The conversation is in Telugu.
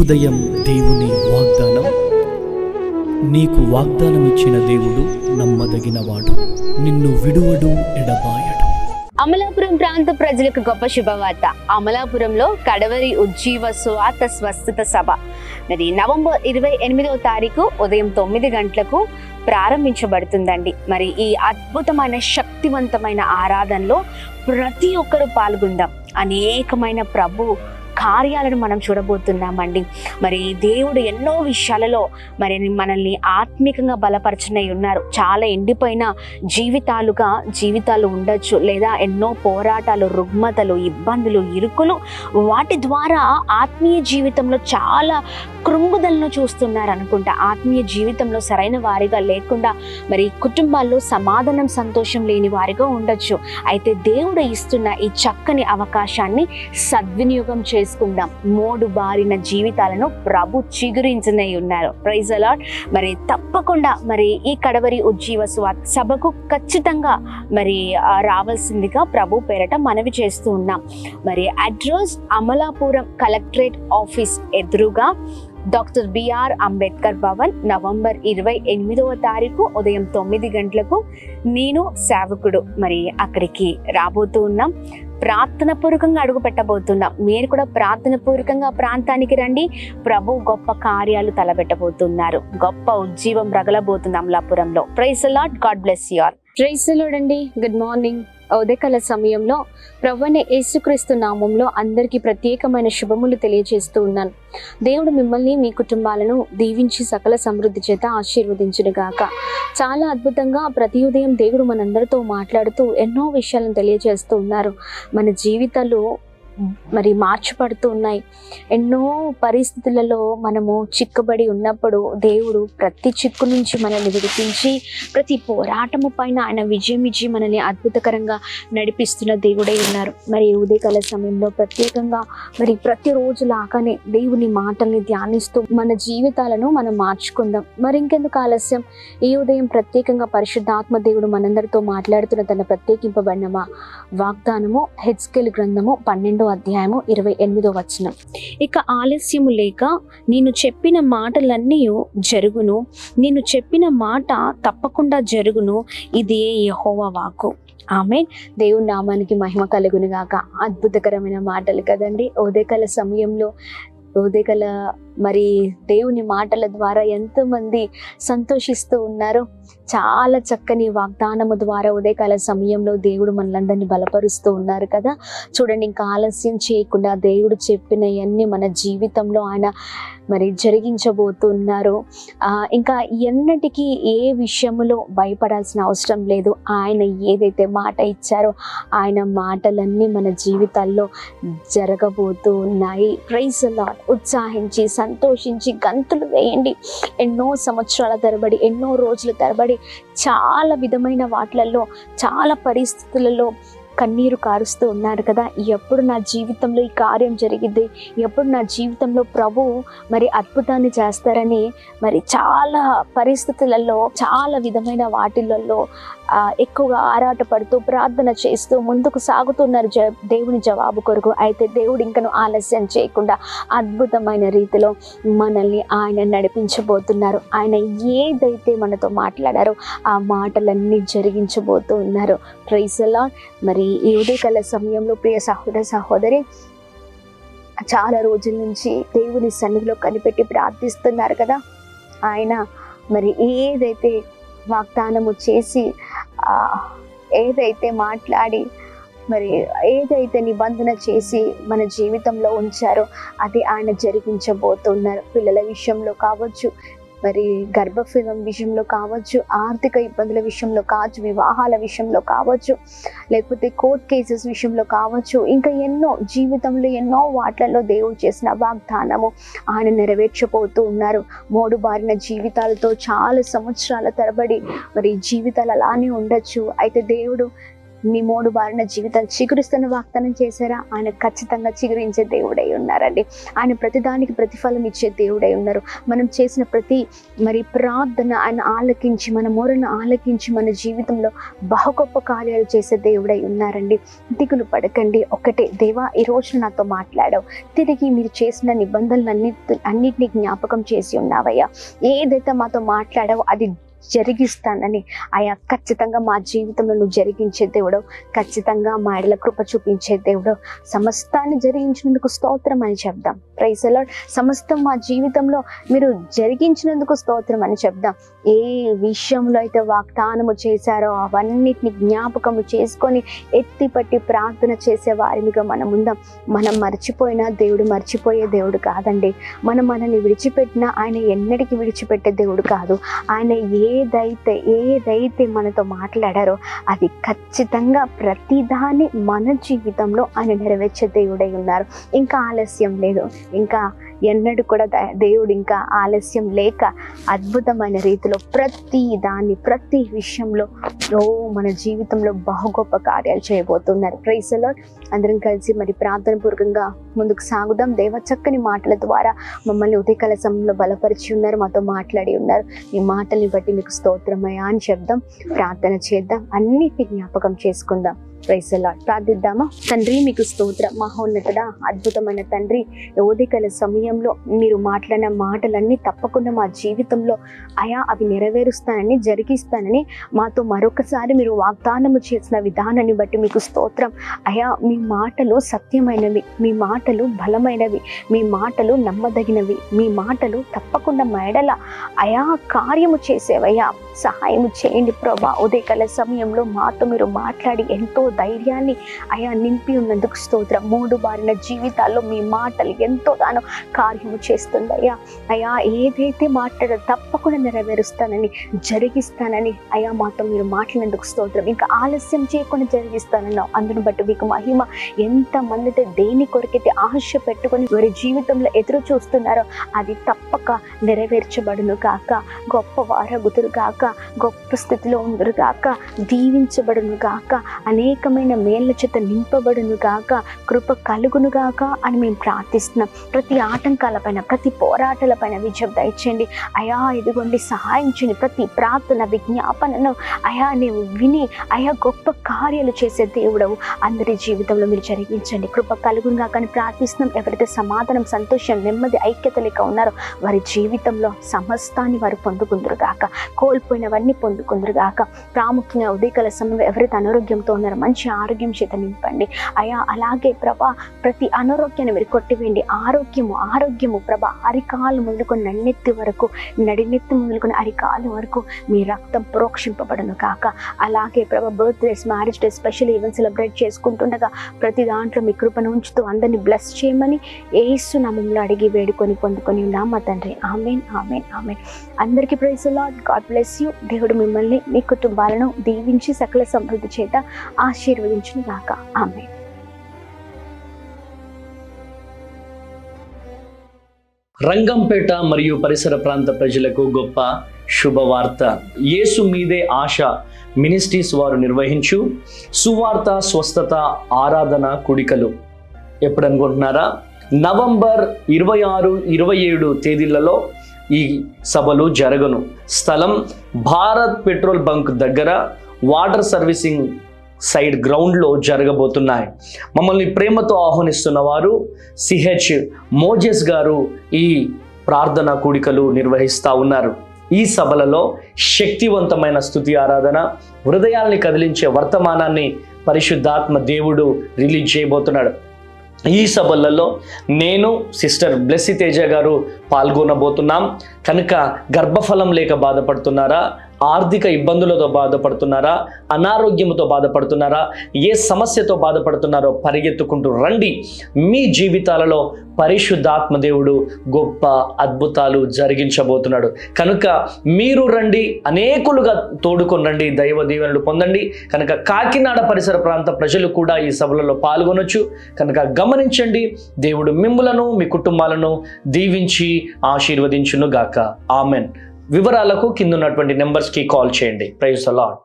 ఉదయం దేవుని వాగ్దానం. నీకు వాగ్దానం ఇచ్చిన దేవుడు నమ్మదగినవాడు, నిన్ను విడువడు, ఎడబాయడు. అమలాపురం ప్రాంత ప్రజలకు గొప్ప శుభవార్త. అమలాపురంలో కడవరి ఉజ్జీవ స్వార్థ స్వస్థత సభ మరి నవంబర్ 28వ తారీఖు ఉదయం 9 గంటలకు ప్రారంభించబడుతుందండి. మరి ఈ అద్భుతమైన శక్తివంతమైన ఆరాధనలో ప్రతి ఒక్కరూ పాల్గొందాం. అనేకమైన ప్రభు కార్యాలను మనం చూడబోతున్నామండి. మరి దేవుడు ఎన్నో విషయాలలో మరి మనల్ని ఆత్మికంగా బలపరచనై ఉన్నారు. చాలా ఎండిపోయిన జీవితాలు ఉండొచ్చు, లేదా ఎన్నో పోరాటాలు, రుగ్మతలు, ఇబ్బందులు, ఇరుకులు, వాటి ద్వారా ఆత్మీయ జీవితంలో చాలా కృంగుదలను చూస్తున్నారు అనుకుంటా. ఆత్మీయ జీవితంలో సరైన వారిగా లేకుండా మరి కుటుంబాల్లో సమాధానం, సంతోషం లేని వారిగా ఉండొచ్చు. అయితే దేవుడు ఇస్తున్న ఈ చక్కని అవకాశాన్ని సద్వినియోగం చేసుకుందాం. మోడు బారిన జీవితాలను ప్రభు చిగురించనై ఉన్నారు. Praise the Lord. మరి తప్పకుండా మరి ఈ కడవరి ఉజ్జీవ స్వార్థ సభకు ఖచ్చితంగా మరి రావాల్సిందిగా ప్రభు పేరట మనవి చేస్తూ ఉన్నాం. మరి అడ్రస్ అమలాపురం కలెక్టరేట్ ఆఫీస్ ఎదురుగా doctor B R Ambedkar Bhavan, November 28వ తారీఖు ఉదయం 9 గంటలకు నేను సేవకుడు మరి అక్కడికి రాబోతూ ఉన్నాం. ప్రార్థన పూర్వకంగా అడుగు పెట్టబోతున్నాం. మీరు కూడా ప్రార్థన పూర్వకంగా ప్రాంతానికి రండి. ప్రభు గొప్ప కార్యాలు తలబెట్టబోతున్నారు. గొప్ప ఉజ్జీవం రగలబోతుంది అమలాపురంలో. Praise the Lord. God bless you all. Praise the Lord అండి. Good morning. ఉదయకాల సమయంలో ప్రభువైన యేసుక్రీస్తు నామంలో అందరికీ ప్రత్యేకమైన శుభములు తెలియజేస్తూ ఉన్నాను. దేవుడు మిమ్మల్ని, మీ కుటుంబాలను దీవించి సకల సమృద్ధి చేత ఆశీర్వదించును గాక. చాలా అద్భుతంగా ప్రతి ఉదయం దేవుడు మనందరితో మాట్లాడుతూ ఎన్నో విషయాలను తెలియజేస్తూ ఉన్నారు. మన జీవితాలు మరి మార్చబడుతూ ఉన్నాయి. ఎన్నో పరిస్థితులలో మనము చిక్కుబడి ఉన్నప్పుడు దేవుడు ప్రతి చిక్కు నుంచి మనల్ని విడిపించి ప్రతి పోరాటము పైన ఆయన విజయం ఇచ్చి మనల్ని అద్భుతకరంగా నడిపిస్తున్న దేవుడై ఉన్నారు. మరి ఉదయకాల సమయంలో ప్రత్యేకంగా మరి ప్రతిరోజు లాగానే దేవుని మాటల్ని ధ్యానిస్తూ మన జీవితాలను మనం మార్చుకుందాం. మరి ఇంకెందుకు ఆలస్యం? ఈ ఉదయం ప్రత్యేకంగా పరిశుద్ధాత్మ దేవుడు మనందరితో మాట్లాడుతున్న తన ప్రత్యేకింపబడిన వాగ్దానము హెజ్కేలు గ్రంథము 12వ అధ్యాయము 28వ వచనం. ఇక ఆలస్యము లేక నేను చెప్పిన మాటలన్నీ జరుగును, నేను చెప్పిన మాట తప్పకుండా జరుగును, ఇదే యెహోవా వాక్కు. ఆమేన్. దేవుని నామానికి మహిమ కలుగును గాక. అద్భుతకరమైన మాటలు కదండి. ఉదయకాల సమయంలో ఉదయకాల మరి దేవుని మాటల ద్వారా ఎంతోమంది సంతోషిస్తూ ఉన్నారు. చాలా చక్కని వాగ్దానము ద్వారా ఉదయకాల సమయంలో దేవుడు మనలందరినీ బలపరుస్తూ ఉన్నారు కదా. చూడండి, ఇంకా ఆలస్యం చేయకుండా దేవుడు చెప్పినవన్నీ మన జీవితంలో ఆయన మరి జరిగించబోతున్నారు. ఇంకా ఎన్నటికీ ఏ విషయంలో భయపడాల్సిన అవసరం లేదు. ఆయన ఏదైతే మాట ఇచ్చారో ఆయన మాటలన్నీ మన జీవితాల్లో జరగబోతూ ఉన్నాయి. Praise the lord. ఉత్సాహించి సంతోషించి గంతులు వేయండి. ఎన్నో సంవత్సరాల తరబడి, ఎన్నో రోజుల తరబడి చాలా విధమైన వాటిలలో, చాలా పరిస్థితులలో కన్నీరు కారుస్తూ ఉన్నారు కదా. ఎప్పుడు నా జీవితంలో ఈ కార్యం జరిగిద్ది, ఎప్పుడు నా జీవితంలో ప్రభు మరి అద్భుతాన్ని చేస్తారని మరి చాలా పరిస్థితులలో, చాలా విధమైన వాటిలలో ఎక్కువగా ఆరాటపడుతూ ప్రార్థన చేస్తూ ముందుకు సాగుతున్నారు దేవుని జవాబు కొరకు. అయితే దేవుడు ఇంకను ఆలస్యం చేయకుండా అద్భుతమైన రీతిలో మనల్ని ఆయన నడిపించబోతున్నారు. ఆయన ఏదైతే మనతో మాట్లాడారో ఆ మాటలన్నీ జరిగించబోతూ ఉన్నారు. Praise the Lord. మరి ఈ ఉదయకాల సమయంలో ప్రియ సహోదర సహోదరి, చాలా రోజుల నుంచి దేవుని సన్నిధిలో కనిపెట్టి ప్రార్థిస్తున్నారు కదా. ఆయన మరి ఏదైతే వాగ్దానము చేసి ఏదైతే మాట్లాడి మరి ఏదైతే నిబంధన చేసి మన జీవితంలో ఉంచారో అది ఆయన జరిగించబోతున్నారు. పిల్లల విషయంలో కావచ్చు, మరి గర్భఫలం విషయంలో కావచ్చు, ఆర్థిక ఇబ్బందుల విషయంలో కావచ్చు, వివాహాల విషయంలో కావచ్చు, లేకపోతే కోర్ట్ కేసెస్ విషయంలో కావచ్చు, ఇంకా ఎన్నో జీవితంలో ఎన్నో వాటిలలో దేవుడు చేసిన వాగ్దానము ఆయన నెరవేర్చబోతూ ఉన్నారు. మోడు బారిన జీవితాలతో చాలా సంవత్సరాల తరబడి మరి జీవితాలు అలానే ఉండొచ్చు. అయితే దేవుడు మీ మోడు బారిన జీవితాలు చిగురిస్తున్న వాగ్దానం చేశారా? ఆయన ఖచ్చితంగా చిగురించే దేవుడై ఉన్నారండి. ఆయన ప్రతిదానికి ప్రతిఫలం ఇచ్చే దేవుడై ఉన్నారు. మనం చేసిన ప్రతి ప్రార్థన ఆయన ఆలకించి, మన మొరను ఆలకించి మన జీవితంలో బహు గొప్ప కార్యాలు చేసే దేవుడై ఉన్నారండి. దిగులు పడకండి. ఒకటే, దేవా ఈ రోజు నాతో మాట్లాడావు, తిరిగి మీరు చేసిన నిబంధనలన్నిటినీ జ్ఞాపకం చేసి ఉన్నావయ్యా. ఏదైతే మాతో మాట్లాడావో అది జరిగిస్తానని అయ్యా ఖచ్చితంగా మా జీవితంలో నువ్వు జరిగించే దేవుడు, ఖచ్చితంగా మా ఎడల కృప చూపించే దేవుడు. సమస్తాన్ని జరిగించినందుకు స్తోత్రం అని చెప్దాం. Praise the Lord. సమస్తం మా జీవితంలో మీరు జరిగించినందుకు స్తోత్రం అని చెప్దాం. ఏ విషయంలో అయితే వాగ్దానము చేశారో అవన్నిటిని జ్ఞాపకము చేసుకొని ఎత్తిపట్టి ప్రార్థన చేసే వారిగా మనం ఉందాం. మనం మర్చిపోయినా దేవుడు మర్చిపోయే దేవుడు కాదండి. మనల్ని విడిచిపెట్టినా ఆయన ఎన్నటికీ విడిచిపెట్టే దేవుడు కాదు. ఆయన ఏదైతే మనతో మాట్లాడారో అది ఖచ్చితంగా ప్రతిదాన్ని మన జీవితంలో ఆయన నెరవేర్చే దేవుడై ఉన్నారు. ఇంకా ఆలస్యం లేదు. ఇంకా ఎన్నడూ కూడా దేవుడు ఇంకా ఆలస్యం లేక అద్భుతమైన రీతిలో ప్రతి విషయంలో మన జీవితంలో బహు గొప్ప కార్యాలు చేయబోతున్నారు. Praise the Lord. అందరం కలిసి ప్రార్థన పూర్వకంగా ముందుకు సాగుదాం. దేవ చక్కని మాటల ద్వారా మమ్మల్ని ఉదయకాల సమయంలో బలపరిచి ఉన్నారు, మాతో మాట్లాడి ఉన్నారు. ఈ మాటల్ని బట్టి మీకు స్తోత్రమయ్యా అని చెప్దాం. ప్రార్థన చేద్దాం, అన్నిటిని జ్ఞాపకం చేసుకుందాం. Praise the Lord. ప్రార్థిద్దామా? తండ్రి మీకు స్తోత్రం. మహోన్నతుడా, అద్భుతమైన తండ్రి, ఉదయకాల సమయంలో మీరు మాట్లాడిన మాటలన్నీ తప్పకుండా మా జీవితంలో అయా అవి నెరవేరుస్తానని, జరిగిస్తానని మాతో మరొకసారి మీరు వాగ్దానము చేసిన విధానాన్ని బట్టి మీకు స్తోత్రం. అయా మీ మాటలు సత్యమైనవి, మీ మాటలు బలమైనవి, మీ మాటలు నమ్మదగినవి, మీ మాటలు తప్పకుండా మెడల అయా కార్యము చేసేవయ్యా. సహాయము చేయండి ప్రభా. ఉదయకాల సమయంలో మాతో మీరు మాట్లాడి ఎంతో ధైర్యాన్ని అయా నింపి ఉన్నందుకు స్తోత్రం. మూడు బారిన జీవితాల్లో మీ మాటలు ఎంతో దాని కార్యము చేస్తుందయ్యా. అయా ఏదైతే మాట్లాడో తప్పకుండా నెరవేరుస్తానని, జరిగిస్తానని అయా మాతో మీరు మాట్లాడినందుకు స్తోత్రం. ఇంకా ఆలస్యం చేయకుండా జరిగిస్తానన్నావు. అందును బట్టి మీకు మహిమ. ఎంతమంది అయితే దేని కొరకైతే ఆశ పెట్టుకొని వారి జీవితంలో ఎదురు చూస్తున్నారో అది తప్పక నెరవేర్చబడును కాక, గొప్ప వారగుతురు కాక, గొప్ప స్థితిలో ఉందరు కాక, దీవించబడును కాక, అనేకమైన మేళ్ల చేత నింపబడును గాక, కృప కలుగును గాక అని మేము ప్రార్థిస్తున్నాం. ప్రతి ఆటంకాలపైన, ప్రతి పోరాటాలపైన విజయం దయచేయండి అయా. ఇదిగోండి, సహాయం చేయండి. ప్రతి ప్రార్థన విజ్ఞాపనను అయా నీవు విని అయా గొప్ప కార్యాలు చేసే దేవుడవు అందరి జీవితంలో మీరు జరిగించండి. కృప కలుగును గాక అని ప్రార్థిస్తున్నాం. ఎవరైతే సమాధానం, సంతోషం, నెమ్మది, ఐక్యత లేక ఉన్నారో వారి జీవితంలో సమస్తాన్ని వారు పొందుకుందరు గాక, కోల్పోయినవన్నీ పొందుకుందరు గాక. ప్రాముఖ్యంగా ఉదయకాల సమయంలో ఎవరైతే అనారోగ్యంతో ఉన్నారో మంచి ఆరోగ్యం చేత నింపండి అయా. అలాగే ప్రభా ప్రతి అనారోగ్యాన్ని మీరు కొట్టివేయండి. ఆరోగ్యము ప్రభా, అరికాలు మొదలుకొని నన్నెత్తి వరకు, నడినెత్తి మొదలుకొని అరికాలు వరకు మీ రక్తం ప్రోక్షింపబడును కాక. అలాగే ప్రభా birthdays, marriage day, special event celebrate చేసుకుంటుండగా ప్రతి దాంట్లో మీ కృపను ఉంచుతూ అందరినీ బ్లెస్ చేయమని యేసు నామములో అడిగి వేడుకొని పొందుకొని ఉన్నాం మా తండ్రి. ఆమేన్, ఆమేన్, ఆమేన్. అందరికీ praise the Lord. God bless you. దేవుడు మిమ్మల్ని, మీ కుటుంబాలను దీవించి సకల సమృద్ధి చేత ఆశీర్వదించును గాక. ఆమేన్. రంగంపేట మరియు పరిసర ప్రాంత ప్రజలకు గొప్ప శుభవార్త. యేసు మీదే ఆశ మినిస్ట్రీస్ వారు నిర్వహించు సువార్త స్వస్థత ఆరాధన కూడికలు ఎప్పుడు అనుకుంటున్నారా? నవంబర్ 26, 27 తేదీలలో ఈ సభలు జరగను. స్థలం భారత్ పెట్రోల్ బంక్ దగ్గర వాటర్ సర్వీసింగ్ సైడ్ గ్రౌండ్లో జరగబోతున్నాయి. మమ్మల్ని ప్రేమతో ఆహ్వానిస్తున్న వారు సిహెచ్ మోజెస్ గారు ఈ ప్రార్థన కూడికలు నిర్వహిస్తూ ఉన్నారు. ఈ సభలలో శక్తివంతమైన స్తుతి ఆరాధన, హృదయాల్ని కదిలించే వర్తమానాన్ని పరిశుద్ధాత్మ దేవుడు రిలీజ్ చేయబోతున్నాడు. ఈ సభలలో నేను, సిస్టర్ బ్లెస్సీ తేజ గారు పాల్గొనబోతున్నాం. కనుక గర్భఫలం లేక బాధపడుతున్నారా, ఆర్థిక ఇబ్బందులతో బాధపడుతున్నారా, అనారోగ్యంతో బాధపడుతున్నారా, ఏ సమస్యతో బాధపడుతున్నారో పరిగెత్తుకుంటూ రండి. మీ జీవితాలలో పరిశుద్ధాత్మ దేవుడు గొప్ప అద్భుతాలు జరిగించబోతున్నాడు. కనుక మీరు రండి, అనేకులుగా తోడుకొని రండి, దైవ దీవెనలు పొందండి. కనుక కాకినాడ పరిసర ప్రాంత ప్రజలు కూడా ఈ సభలలో పాల్గొనొచ్చు. కనుక గమనించండి. దేవుడు మిమ్ములను, మీ కుటుంబాలను దీవించి ఆశీర్వదించును గాక. ఆమెన్. వివరాలకు కింద ఉన్నటువంటి నెంబర్స్కి కాల్ చేయండి. Praise the lord.